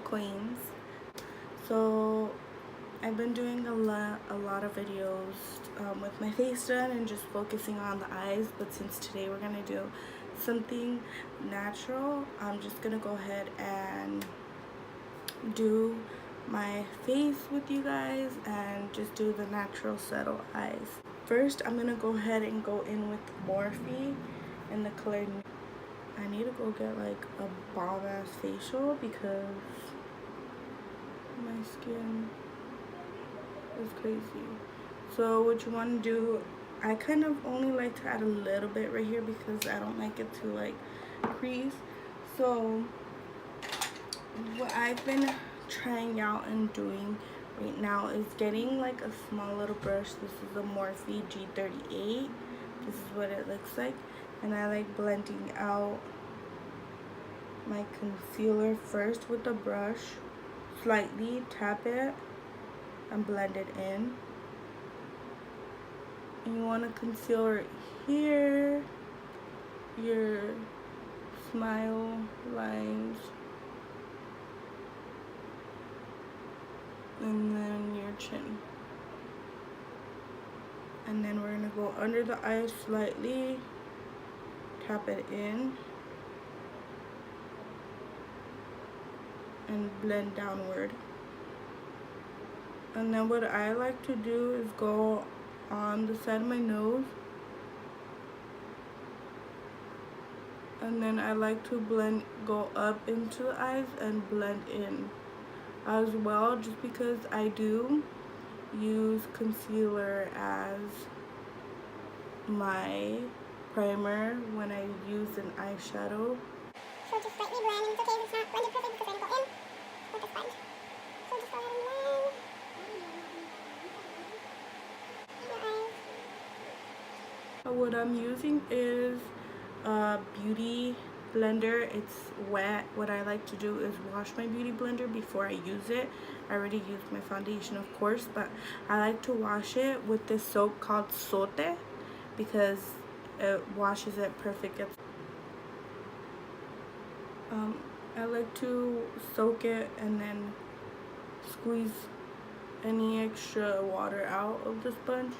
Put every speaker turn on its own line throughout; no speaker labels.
Queens. So I've been doing a lot of videos with my face done and just focusing on the eyes, but since today we're gonna do something natural, I'm just gonna go ahead and do my face with you guys and just do the natural subtle eyes. First, I'm gonna go ahead and go in with Morphe in the color. I need to go get like a bomb ass facial because my skin is crazy. So what you want to do, I kind of only like to add a little bit right here because I don't like it to like crease. So what I've been trying out and doing right now is getting like a small little brush. This is a Morphe G38. This is what it looks like, and I like blending out my concealer first with the brush. Slightly tap it and blend it in. And you want to conceal right here, your smile lines, and then your chin. And then we're going to go under the eyes slightly, tap it in, and blend downward. And then what I like to do is go on the side of my nose, and then I like to go up into the eyes and blend in as well, just because I do use concealer as my primer when I use an eyeshadow.
So just slightly blend, and it's okay if it's not blended perfect because we're going to go in with the sponge. So just go ahead and blend your eyes.
What I'm using is a beauty blender. It's wet. What I like to do is wash my beauty blender before I use it. I already used my foundation, of course, but I like to wash it with this soap called Sote because it washes it perfect. I like to soak it and then squeeze any extra water out of the sponge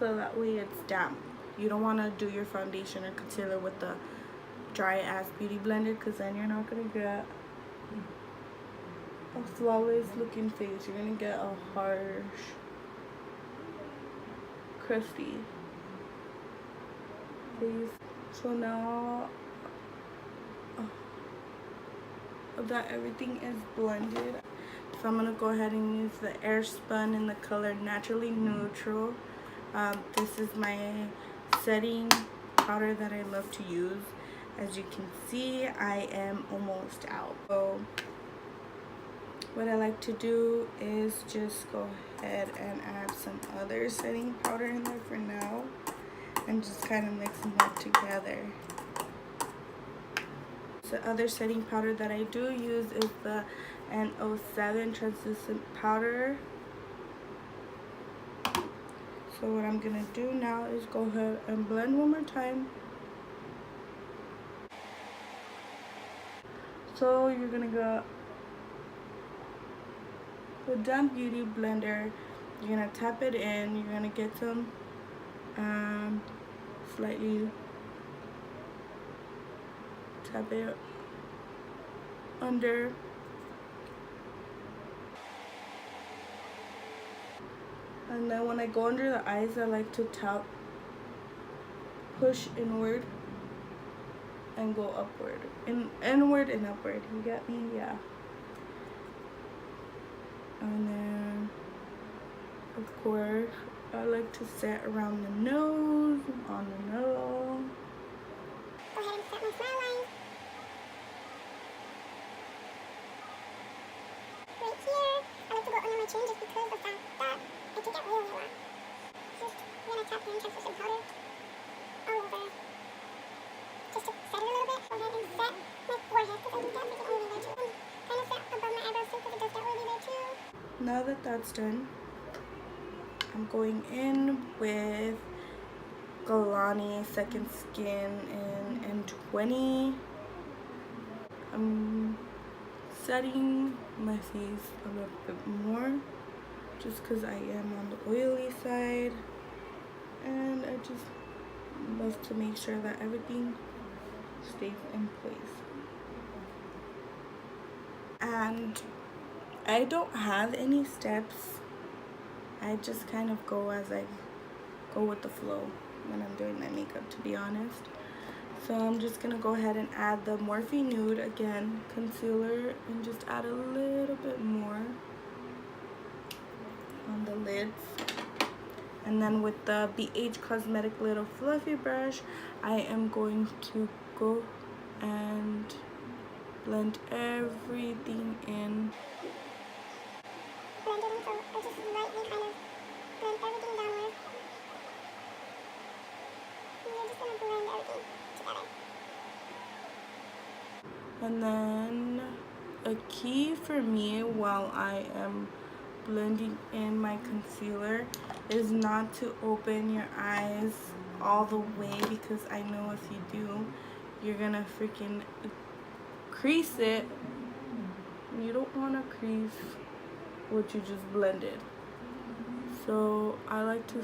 so that way it's damp. You don't want to do your foundation or concealer with the dry ass beauty blender because then you're not going to get a flawless looking face. You're going to get a harsh, crusty face. So now that everything is blended, so I'm going to go ahead and use the airspun in the color Naturally Neutral. This is my setting powder that I love to use. As you can see, I am almost out. So what I like to do is just go ahead and add some other setting powder in there for now and just kind of mix them up together. The other setting powder that I do use is the N07 translucent powder. So what I'm gonna do now is go ahead and blend one more time. So you're gonna go with damp beauty blender, you're gonna tap it in, you're gonna get some slightly tap it under, and then when I go under the eyes, I like to tap, push inward and go upward, inward and upward. You get me? Yeah. And then of course I like to set around the nose, on the nose.
Go ahead and set my smile line. Right here, I like to go under my chin just because of the fact that I take it really a lot. Just gonna tap in translucent powder all over, just to set it a little bit. Go ahead and set my forehead because I do that make it oily there too. And kind of set above my eyebrows too because it does get oily there too.
Now that that's done, I'm going in with Galani Second Skin in N20. I'm setting my face a little bit more, just because I am on the oily side, and I just love to make sure that everything stays in place. And I don't have any steps. I just kind of go as I go with the flow when I'm doing my makeup, to be honest. So I'm just gonna go ahead and add the Morphe Nude again, concealer, and just add a little bit more on the lids. And then with the BH Cosmetic little fluffy brush, I am going to go and blend everything in.
Blend it in, so I just lightly kind of blend everything downward. And you're just gonna blend everything together.
And then a key for me while I am blending in my concealer is not to open your eyes all the way, because I know if you do, you're gonna freaking crease it. You don't want to crease what you just blended. So I like to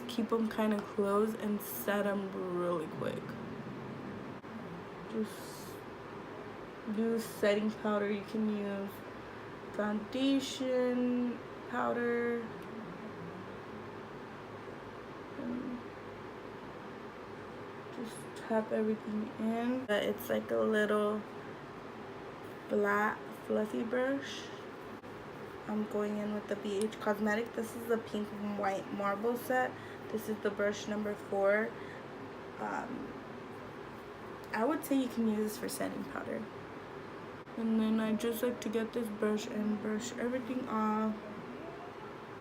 keep them kind of closed and set them really quick. Just use setting powder. You can use foundation powder. And just tap everything in. It's like a little flat fluffy brush. I'm going in with the BH Cosmetic. This is the pink and white marble set. This is the brush number 4. I would say you can use this for setting powder. And then I just like to get this brush and brush everything off.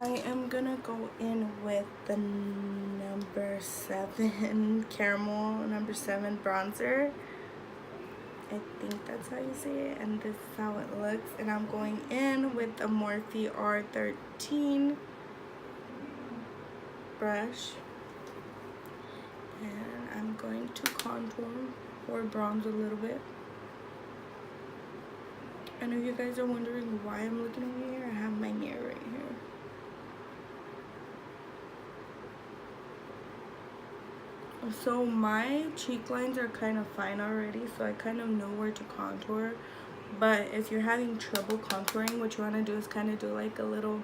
I am gonna go in with the number 7 caramel number 7 bronzer. I think that's how you say it, and this is how it looks. And I'm going in with the Morphe R13 brush, and I'm going to contour or bronze a little bit. I know you guys are wondering why I'm looking over here. I have my mirror right here. So my cheek lines are kind of fine already, so I kind of know where to contour. But if you're having trouble contouring, what you want to do is kind of do like a little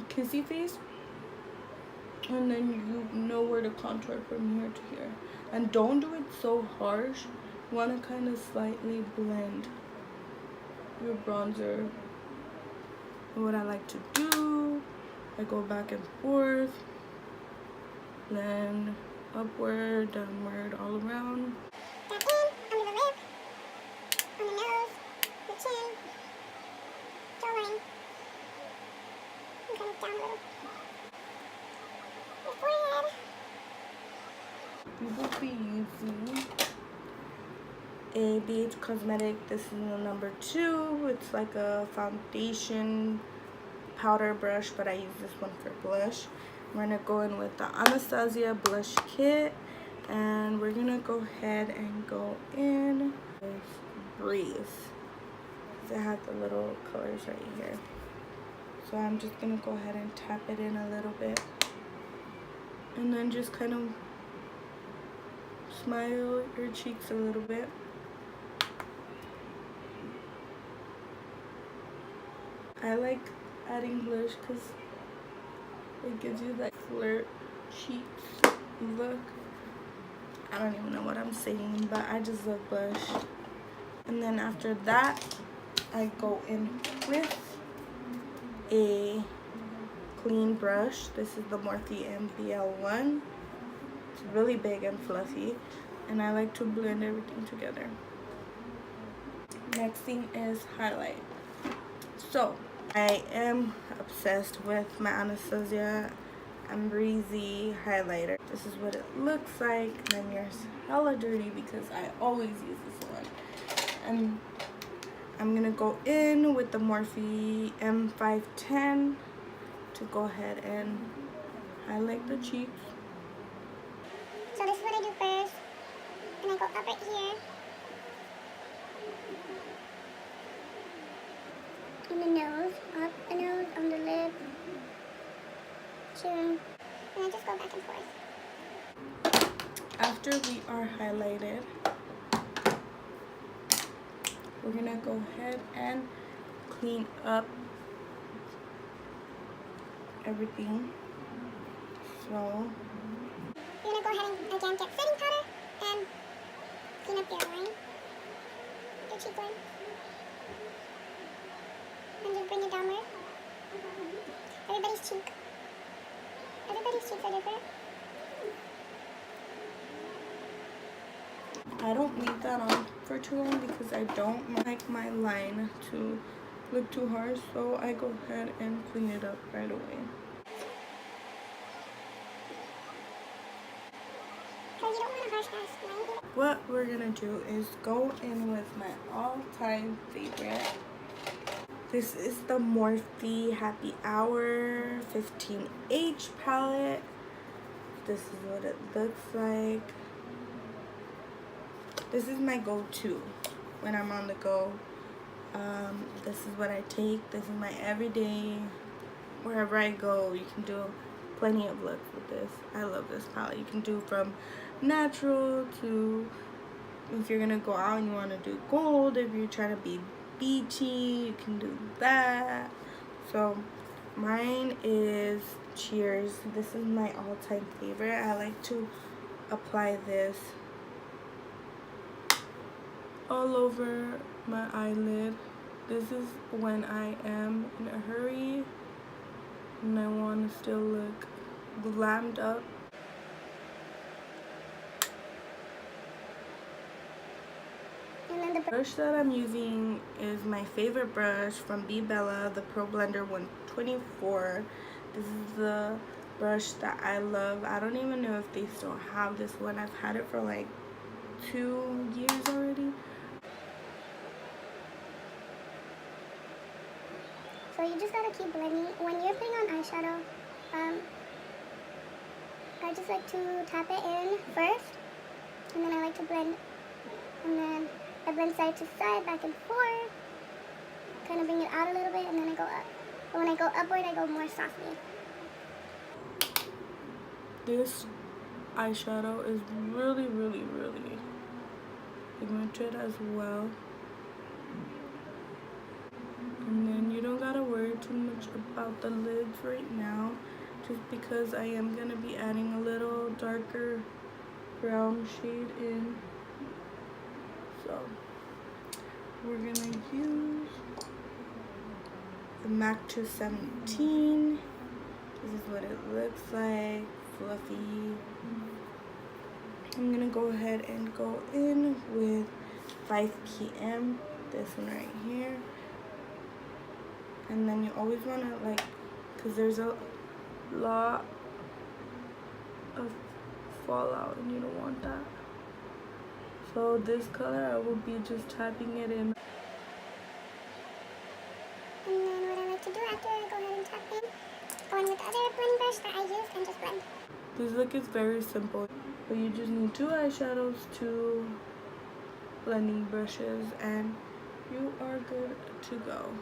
kissy face, and then you know where to contour from here to here. And don't do it so harsh. You want to kind of slightly blend your bronzer. And what I like to do, I go back and forth, then upward, downward, all around.
Back in, under the lip, on the nose, the chin, jawline, and kind of down a little. Your forehead.
We will be using a BH Cosmetic. This is the number 2. It's like a foundation powder brush, but I use this one for blush. We're gonna go in with the Anastasia blush kit, and we're gonna go ahead and go in with Breeze. I have the little colors right here, so I'm just gonna go ahead and tap it in a little bit, and then just kind of smile your cheeks a little bit. I like adding blush because it gives you that flirt cheeks look. I don't even know what I'm saying, but I just love blush. And then after that, I go in with a clean brush. This is the Morphe MBL1. It's really big and fluffy, and I like to blend everything together. Next thing is highlight. So I am obsessed with my Anastasia Breezy highlighter. This is what it looks like. My mirror's hella dirty because I always use this one. And I'm gonna go in with the Morphe M510 to go ahead and highlight the cheeks.
So this is what I do first. And I go up right here. In the nose, up the nose, on the lip, chin, and I just go back and forth.
After we are highlighted, we're gonna go ahead and clean up everything. So
You're gonna go ahead and again get setting powder and clean up your line, your cheek line, and just bring it downward. Everybody's cheeks are different.
I don't leave that on for too long because I don't like my line to look too hard, so I go ahead and clean it up right away.
So you don't want a harsh ass line.
What we're gonna do is go in with my all-time favorite. This is the Morphe Happy Hour 15H palette. This is what it looks like. This is my go-to when I'm on the go. This is what I take. This is my everyday. Wherever I go, you can do plenty of looks with this. I love this palette. You can do from natural to, if you're gonna go out and you want to do gold, if you're trying to be beachy, you can do that. So mine is Cheers. This is my all-time favorite. I like to apply this all over my eyelid. This is when I am in a hurry and I want to still look glammed up. The brush that I'm using is my favorite brush from BELIVE, the Pro Blender 124. This is the brush that I love. I don't even know if they still have this one. I've had it for like 2 years already.
So you just gotta keep blending. When you're putting on eyeshadow, I just like to tap it in first, and then I like to blend, and then I blend side to side, back and forth, kind of bring it out a little bit, and then I go up. But when I go upward, I go more softly.
This eyeshadow is really pigmented as well. And then you don't gotta worry too much about the lids right now, just because I am gonna be adding a little darker brown shade in. So we're gonna use the MAC 217. This is what it looks like, fluffy. I'm gonna go ahead and go in with 5 PM, this one right here. And then you always want to, like, because there's a lot of fallout and you don't want that. So this color, I will be just tapping it in.
And then what I like to do after I go ahead and tap in, go in with the other blending brush that I use and just blend.
This look is very simple, but you just need 2 eyeshadows, 2 blending brushes, and you are good to go.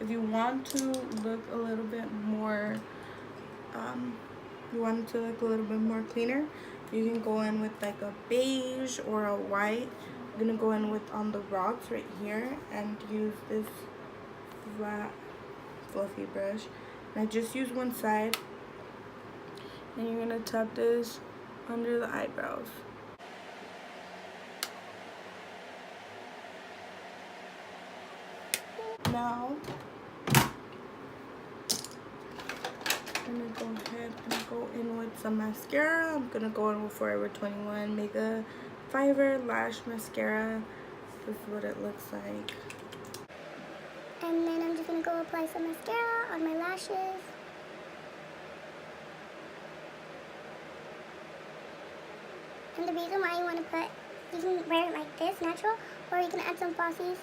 If you want to look a little bit more, cleaner, you can go in with like a beige or a white. I'm gonna go in with on the rocks right here and use this flat fluffy brush. And I just use one side, and you're gonna tap this under the eyebrows. Now I'm gonna go ahead and go in with some mascara. I'm gonna go in with Forever 21 Mega Fiber Lash Mascara. This is what it looks like.
And then I'm just gonna go apply some mascara on my lashes. And the reason why you want to put, you can wear it like this, natural, or you can add some falsies.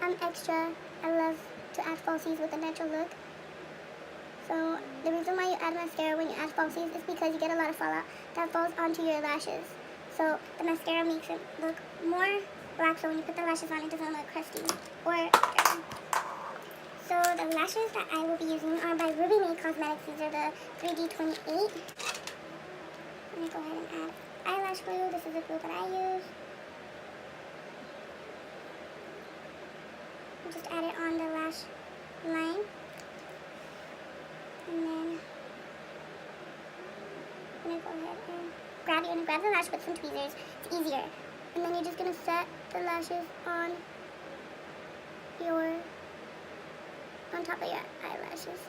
I'm extra. I love to add falsies with a natural look. So the reason why you add mascara when you add falsies is because you get a lot of fallout that falls onto your lashes. So the mascara makes it look more black, so when you put the lashes on, it doesn't look crusty or dirty. So the lashes that I will be using are by Ruby Cosmetics. These are the 3D28. Let me go ahead and add eyelash glue. This is the glue that I use. Just add it on the lash line. And then I'm going to go ahead and grab the lash with some tweezers. It's easier. And then you're just going to set the lashes on top of your eyelashes.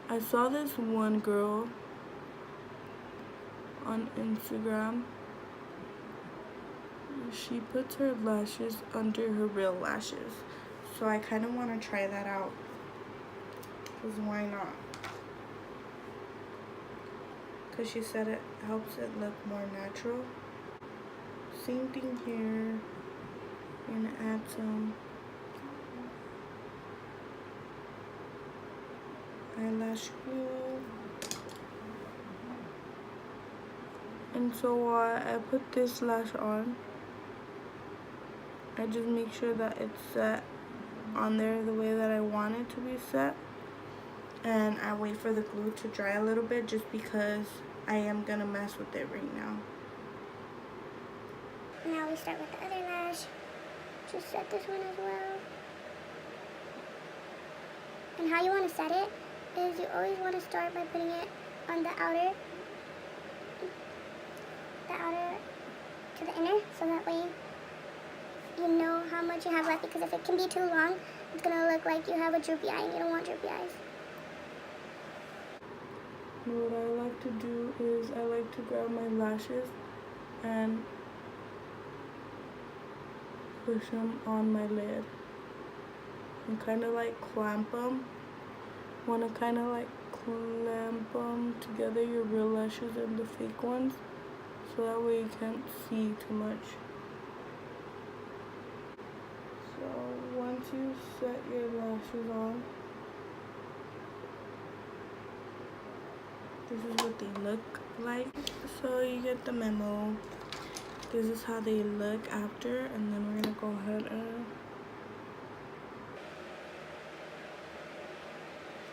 I saw this one girl on Instagram. She puts her lashes under her real lashes. So I kind of want to try that out. Because why not? Because she said it helps it look more natural. Same thing here. I'm going to add some eyelash glue. And so while I put this lash on, I just make sure that it's set on there the way that I want it to be set. And I wait for the glue to dry a little bit just because I am going to mess with it right now.
Now we start with the other lash. Just set this one as well. And how you want to set it is you always want to start by putting it on the outer to the inner, so that way you know how much you have left, because if it can be too long, it's going to look like you have a droopy eye and you don't want droopy eyes.
What I like to do is I like to grab my lashes and push them on my lid and kind of like clamp them. Want to kind of like clamp them together, your real lashes and the fake ones, so that way you can't see too much. So once you set your lashes on, this is what they look like. So you get the memo. This is how they look after, and then we're gonna go ahead and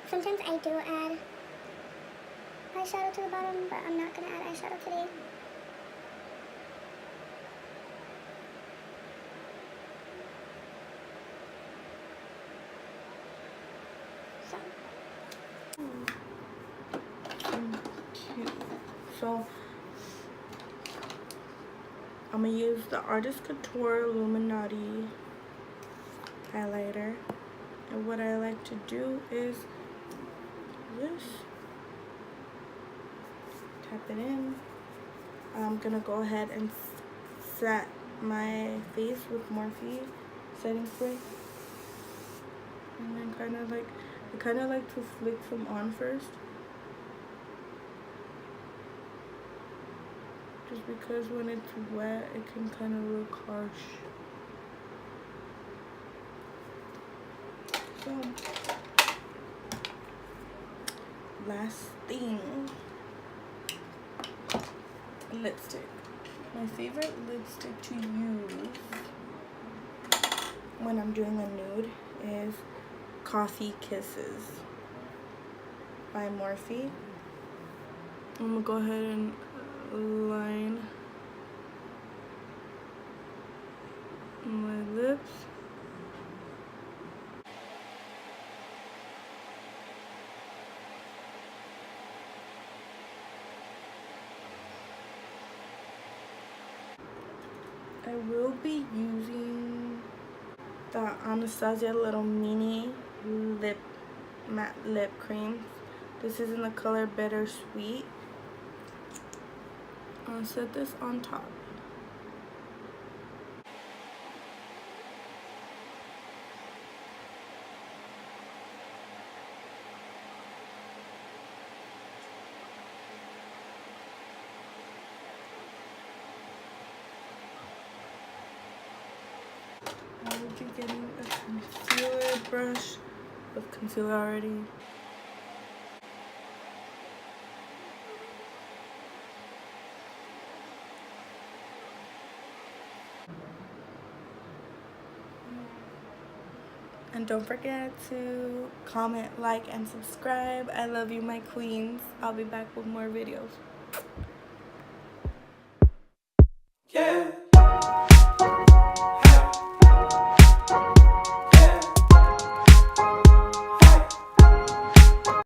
sometimes I do add eyeshadow to the bottom, but I'm not gonna add eyeshadow today.
So I'm gonna use the Artist Couture Loominatee highlighter, and what I like to do is this, tap it in. I'm gonna go ahead and set my face with Morphe setting spray, and then I kind of like to flick some on first, just because when it's wet it can kind of look harsh. So last thing, lipstick. My favorite lipstick to use when I'm doing a nude is Coffee Kisses by Morphe. I'm gonna go ahead and line my lips. I will be using the Anastasia little mini matte lip cream. This is in the color Bittersweet. I'll set this on top. I will be getting a concealer brush with concealer already. And don't forget to comment, like, and subscribe. I love you, my queens. I'll be back with more videos.